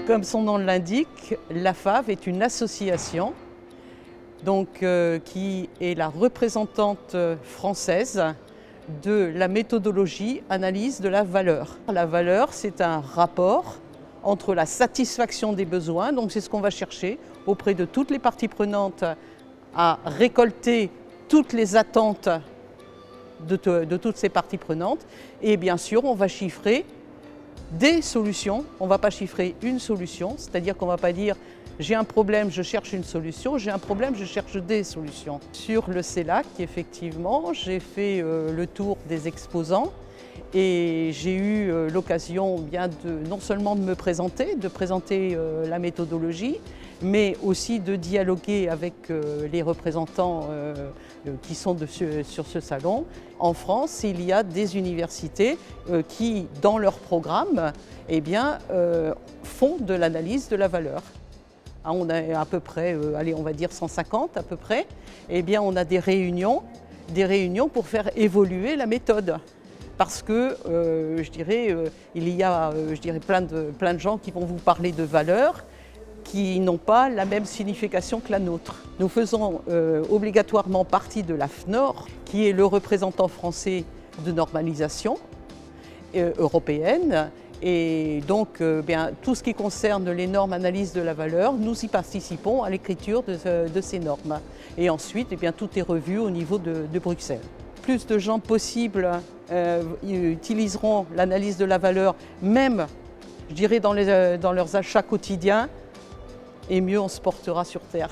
Comme son nom l'indique, la FAV est une association qui est la représentante française de la méthodologie analyse de la valeur. La valeur, c'est un rapport entre la satisfaction des besoins, donc c'est ce qu'on va chercher auprès de toutes les parties prenantes à récolter toutes les attentes de toutes ces parties prenantes. Et bien sûr, on va chiffrer des solutions. On ne va pas chiffrer une solution, c'est-à-dire qu'on ne va pas dire j'ai un problème, je cherche une solution, j'ai un problème, je cherche des solutions. Sur le CELAC, effectivement, j'ai fait le tour des exposants et j'ai eu l'occasion non seulement de me présenter, de présenter la méthodologie, mais aussi de dialoguer avec les représentants qui sont sur ce salon. En France, il y a des universités qui, dans leur programme, font de l'analyse de la valeur. On a à peu près, on va dire 150 à peu près. On a des réunions pour faire évoluer la méthode. Parce que, il y a plein de gens qui vont vous parler de valeurs qui n'ont pas la même signification que la nôtre. Nous faisons obligatoirement partie de la FNOR, qui est le représentant français de normalisation européenne. Et donc, tout ce qui concerne les normes analyse de la valeur, nous y participons à l'écriture de ces normes. Et ensuite, tout est revu au niveau de Bruxelles. Plus de gens possibles utiliseront l'analyse de la valeur, même, dans leurs achats quotidiens, et mieux on se portera sur terre.